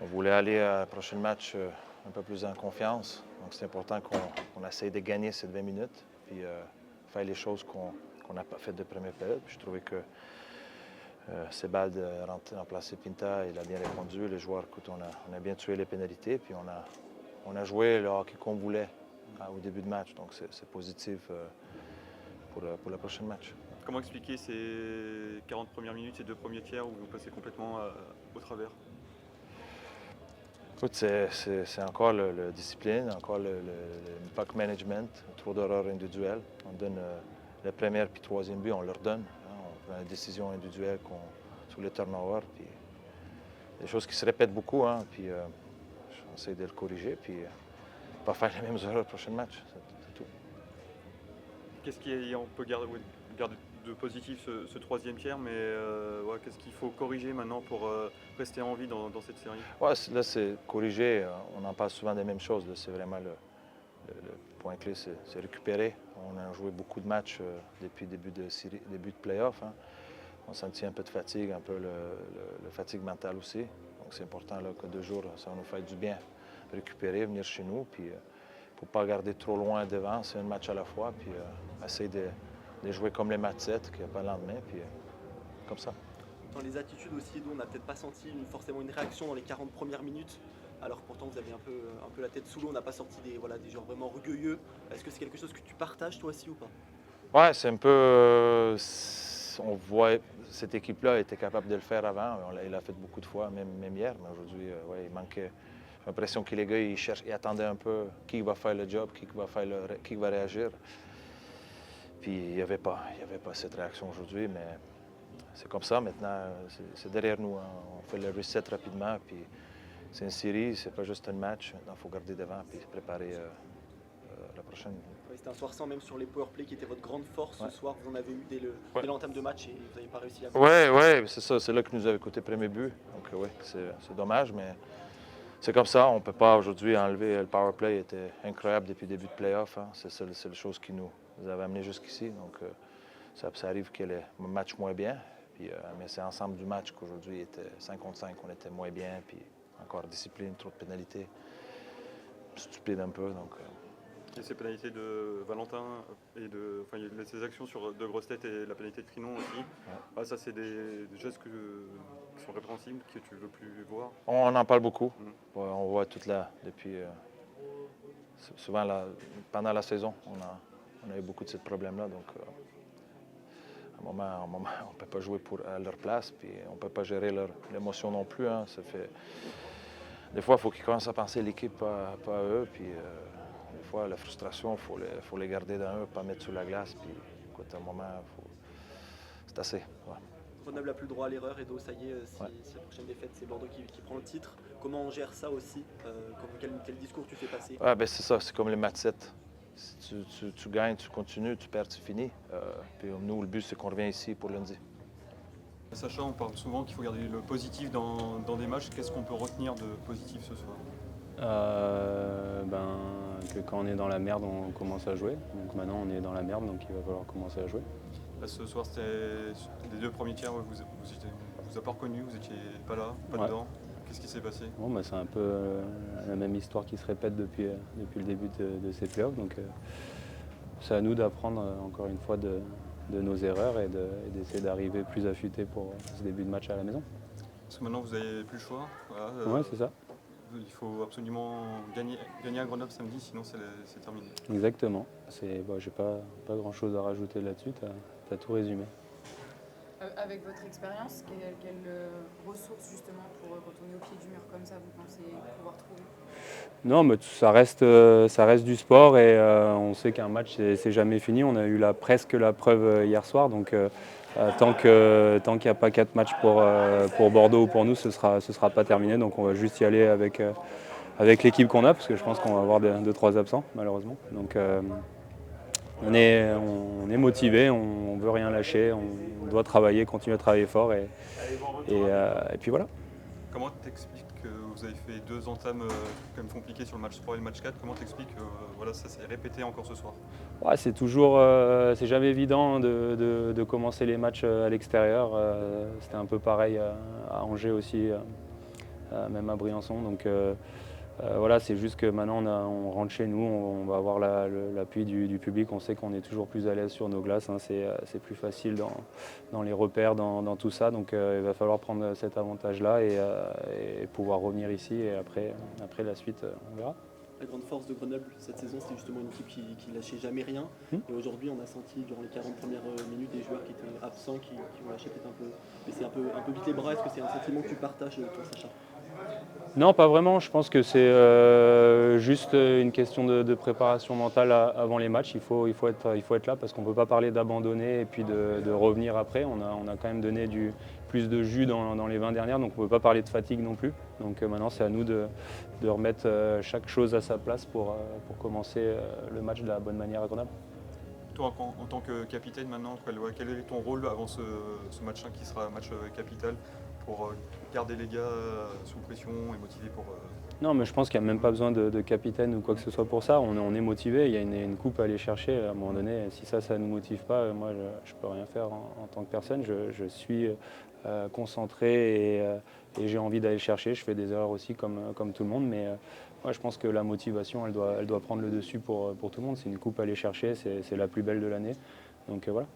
voulait aller à la prochaine match un peu plus en confiance. Donc c'est important qu'on essaye de gagner ces 20 minutes, puis faire les choses qu'on n'a pas faites de première période. Puis je trouvais que Sebald remplacé Pinta, il a bien répondu. Les joueurs, écoute, on a bien tué les pénalités, puis on a joué le hockey qu'on voulait au début de match. Donc c'est positif pour le prochain match. Comment expliquer ces 40 premières minutes, ces 2 premiers tiers où vous passez complètement au travers? Écoute, c'est encore la discipline, encore le puck management, trop d'erreurs individuelles. On donne le premier puis troisième but, on leur donne. Hein, on prend la décision individuelle sur les turnovers. Puis des choses qui se répètent beaucoup, hein, puis on essaie de le corriger, puis pas faire les mêmes erreurs le prochain match. C'est tout. Qu'est-ce qu'on peut garder de positif ce troisième tiers, mais ouais, qu'est-ce qu'il faut corriger maintenant pour rester en vie dans cette série? Ouais, là, c'est corriger. On en parle souvent des mêmes choses. Là, c'est vraiment le point clé, c'est récupérer. On a joué beaucoup de matchs depuis le début de série, début de play-off. Hein. On sentit un peu de fatigue, un peu le fatigue mentale aussi. Donc c'est important là, que 2 jours, ça va nous faire du bien. Récupérer, venir chez nous, puis il ne faut pas garder trop loin devant. C'est un match à la fois, puis essayer de jouer comme les matchs 7, qu'il n'y a pas le lendemain, puis comme ça. Dans les attitudes aussi, Edo, on n'a peut-être pas senti forcément une réaction dans les 40 premières minutes, alors pourtant vous avez un peu la tête sous l'eau, on n'a pas sorti des joueurs vraiment orgueilleux. Est-ce que c'est quelque chose que tu partages toi aussi ou pas? Ouais, c'est un peu. On voit cette équipe-là était capable de le faire avant. Il l'a fait beaucoup de fois, même hier, mais aujourd'hui, ouais, il manquait. J'ai l'impression que les gars, ils attendaient un peu qui va faire le job, qui va réagir. Puis il n'y avait pas cette réaction aujourd'hui, mais c'est comme ça maintenant. C'est derrière nous. Hein. On fait le reset rapidement, puis c'est une série, c'est pas juste un match. Maintenant, il faut garder devant puis se préparer la prochaine. Oui, c'était un soir sans, même sur les powerplays qui était votre grande force Ouais. ce soir. Vous en avez eu dès l'entame de match et vous n'avez pas réussi à. Oui, c'est ça. C'est là que nous avait coûté le premier but. Donc oui, c'est dommage, mais c'est comme ça. On ne peut pas aujourd'hui enlever. Le power play était incroyable depuis le début de playoff. Hein. C'est la seule chose qui nous avait amenés jusqu'ici. Donc ça arrive qu'il y ait le match moins bien. Puis, mais c'est ensemble du match qu'aujourd'hui était 5 contre 5. On était moins bien. Puis encore discipline, trop de pénalités. Stupide un peu. Donc, Et ces pénalités de Valentin et enfin, il y a ces actions sur De Grossetête et la pénalité de Trinon aussi. Ouais. Ah, ça, c'est des gestes qui sont répréhensibles, que tu ne veux plus voir. on en parle beaucoup. Ouais, on voit tout là depuis. Souvent, pendant la saison, on a eu beaucoup de ce problème-là. Donc, à un moment, on ne peut pas jouer à leur place, puis on ne peut pas gérer leur émotion non plus. Hein. Ça fait. Des fois, il faut qu'ils commencent à penser l'équipe, pas à eux. Puis, des fois, la frustration, il faut les garder dans eux, pas mettre sous la glace. Puis, écoute, à un moment, c'est assez. Ouais. Grenoble n'a plus le droit à l'erreur, Edo, ça y est, si la prochaine défaite, c'est Bordeaux qui prend le titre. Comment on gère ça aussi? Quel discours tu fais passer? Ouais, ben c'est ça, c'est comme les matchs 7. Si tu gagnes, tu continues, tu perds, tu finis. Puis nous, le but, c'est qu'on revient ici pour lundi. Sacha, on parle souvent qu'il faut garder le positif dans des matchs. Qu'est-ce qu'on peut retenir de positif ce soir? Que quand on est dans la merde, on commence à jouer. Donc maintenant, on est dans la merde, donc il va falloir commencer à jouer. Là, ce soir, c'était les 2 premiers tiers, vous a pas reconnu, vous n'étiez pas là, pas dedans. Qu'est-ce qui s'est passé? Bon, c'est un peu la même histoire qui se répète depuis le début de ces playoffs. Donc c'est à nous d'apprendre encore une fois de nos erreurs et d'essayer d'arriver plus affûtés pour ce début de match à la maison. Parce que maintenant, vous n'avez plus le choix. Voilà, Ouais, c'est ça. Il faut absolument gagner à Grenoble samedi, sinon c'est terminé. Exactement. J'ai pas grand-chose à rajouter là-dessus, tu as tout résumé. Avec votre expérience, quelles ressources justement pour retourner au pied du mur comme ça, vous pensez pouvoir trouver? Non, mais ça reste du sport et on sait qu'un match, c'est jamais fini. On a eu presque la preuve hier soir. Donc tant qu'il n'y a pas 4 matchs pour Bordeaux ou pour nous, ce sera pas terminé. Donc on va juste y aller avec l'équipe qu'on a, parce que je pense qu'on va avoir 2-3 absents, malheureusement. Donc on est motivé, on ne veut rien lâcher, on doit travailler, continuer à travailler fort et puis voilà. Comment t'expliques que vous avez fait 2 entames quand même compliquées sur le match 3 et le match 4? Comment t'expliques que ça s'est répété encore ce soir? Ouais, c'est jamais évident de commencer les matchs à l'extérieur. C'était un peu pareil à Angers aussi même à Briançon. Donc voilà, c'est juste que maintenant on rentre chez nous, on va avoir l'appui du public, on sait qu'on est toujours plus à l'aise sur nos glaces, hein, c'est plus facile dans les repères, dans tout ça, donc il va falloir prendre cet avantage-là et pouvoir revenir ici et après la suite, on verra. La grande force de Grenoble cette saison, c'était justement une équipe qui lâchait jamais rien. Et aujourd'hui, on a senti durant les 40 premières minutes des joueurs qui étaient absents, qui ont lâché peut-être un peu. Mais c'est un peu vite les bras. Est-ce que c'est un sentiment que tu partages, toi, Sacha? Non, pas vraiment. Je pense que c'est juste une question de préparation mentale avant les matchs. Il faut être là parce qu'on ne peut pas parler d'abandonner et puis de revenir après. On a quand même donné plus de jus dans les 20 dernières, donc on ne peut pas parler de fatigue non plus. Donc maintenant, c'est à nous de remettre chaque chose à sa place pour commencer le match de la bonne manière à Grenoble. Toi, en tant que capitaine maintenant, après le quel est ton rôle avant ce match qui sera un match capital pour garder les gars sous pression et motivés pour... Non, mais je pense qu'il n'y a même pas besoin de capitaine ou quoi que ce soit pour ça. On est motivé, il y a une coupe à aller chercher. À un moment donné, si ça ne nous motive pas, moi, je ne peux rien faire en tant que personne. Je suis concentré et j'ai envie d'aller le chercher. Je fais des erreurs aussi comme tout le monde, mais ouais, je pense que la motivation, elle doit prendre le dessus pour tout le monde. C'est une coupe à aller chercher, c'est la plus belle de l'année. Donc voilà.